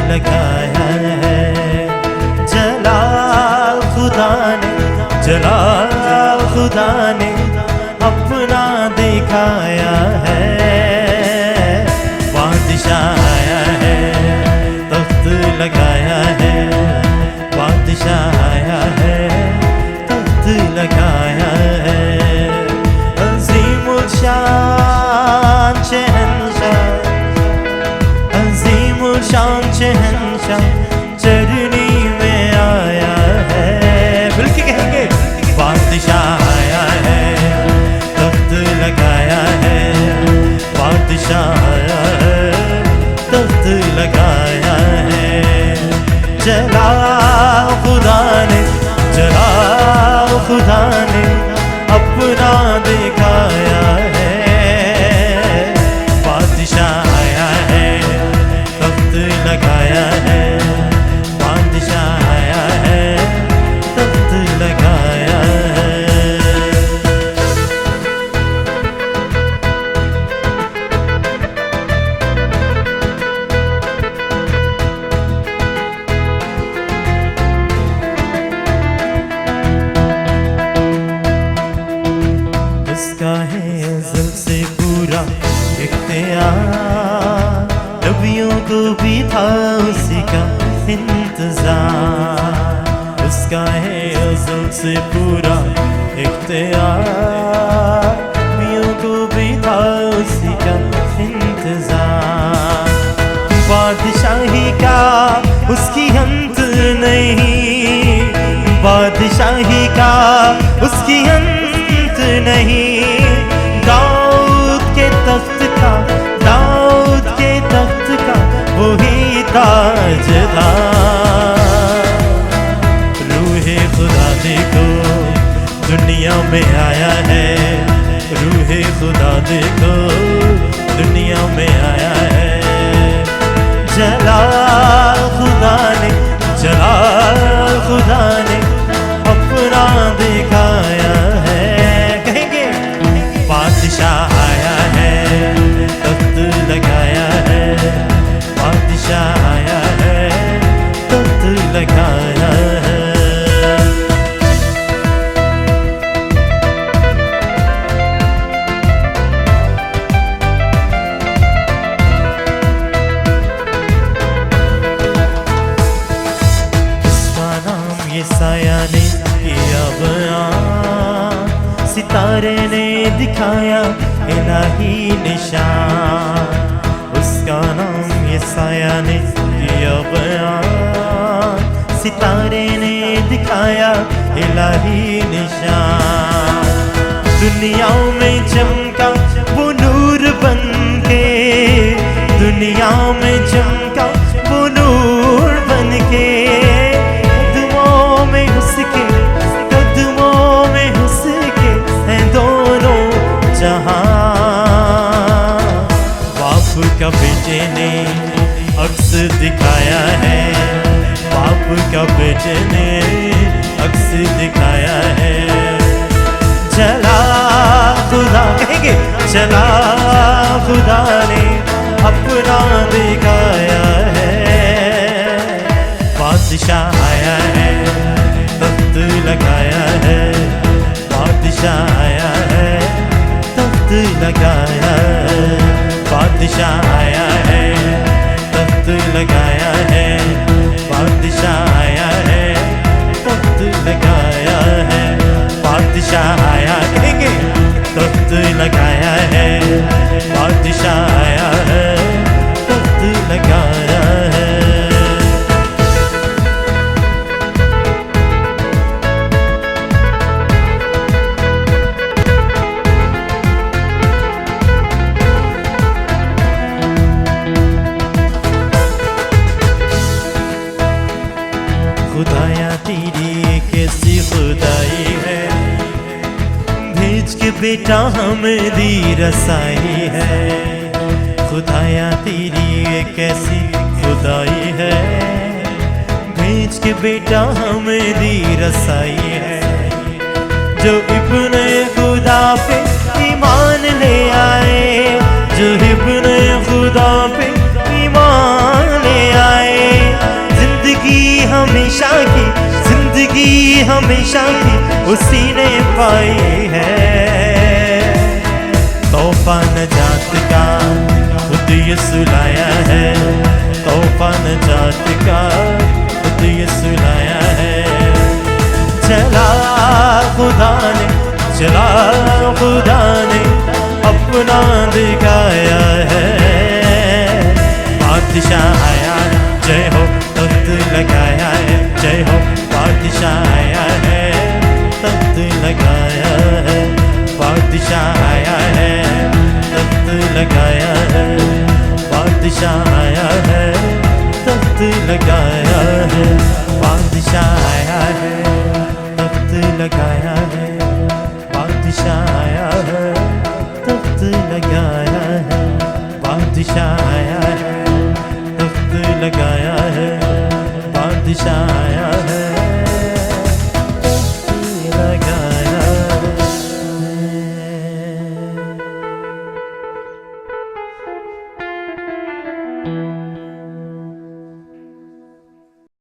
लगाया है। जलाल खुदा ने, जलाल खुदा ने अपना दिखाया है। बादशाह आया है, तख्त लगाया है। बादशाह आया है, तख्त लगाया है। अज़ीमुल शान शहंशाह, अज़ीमुल शान शहंशाह चरनी में आया है। मिलके कहेंगे, बादशाह आया है, तख्त लगाया है। बादशाह आया है, तख्त लगाया है। जलाल खुदा ने, जलाल खुदा ने अपना दिखाया है। बादशाह आया है, तख्त लगाया है। बादशाह आया है, तख्त लगाया है। उसका है अज़ल से पूरा इख्तियार, नबियों को भी था उसी का इंतजार। उसका है अज़ल से पूरा इख्तियार, नबियों को भी था उसी का इंतजार। बादशाही का उसकी अंत नहीं, बादशाही का उसकी अंत नहीं। दाऊद के तख्त का, दाऊद के तख्त का वही ताजदार। रूहे खुदा देखो दुनिया में आया है। रूहे खुदा देखो दुनिया में आया है। जलाल खुदा ने, जलाल खुदा ने अपना दिखाया है। कहेंगे, बादशाह आया है, तख्त लगाया है। बादशाह आया है, तख्त लगाया है। साया ने किया बयान, सितारे ने दिखाया इलाही निशान। उसका नाम ये साया ने किया बयान, सितारे ने दिखाया इलाही निशान। दुनिया में चमका वो नूर बनके, दुनिया में चमका वो नूर बनके। कदमों में उसके हैं दोनों जहां। बाप का बेटे ने अक्स दिखाया है, बाप का बेटे ने अक्स दिखाया है। जलाल खुदा, कहेंगे, जलाल खुदा ने अपना दिखाया है। बादशाह आया है, तख्त लगाया है। बादशाह आया है, तख्त लगाया है। बादशाह आया है, तख्त लगाया है। बादशाह आया है, तख्त लगाया है। बादशाह आया, कहेंगे, तख्त लगाया है। बादशाह आया है, तख्त लगाया है। खुदाया तेरी कैसी खुदाई है, भेज के बेटा हमें दी रसाई है। खुदाया तेरी कैसी खुदाई है, भेज के बेटा हमें दी रसाई है। जो इब्ने खुदा पे ईमान ले आए, जो इब्ने खुदा पे ईमान ले आए। हमेशा की उसी ने पाई है। तोहफा नजात का खुद ये सुलाया है, तोहफा नजात का खुद ये सुलाया है। चला खुदा ने, चला खुदा ने अपना दिखाया है। बादशाह आया है, जय हो तख्त लगाया है, जय हो बादशाह आया है, तख्त लगाया है। बादशाह आया है, तख्त लगाया है, बादशाह आया है, तख्त लगाया है। बादशाह आया है, तख्त लगाया है, बादशाह आया है, तख्त लगाया है। बादशाह आया है, तख्त लगाया है, बादशाह आया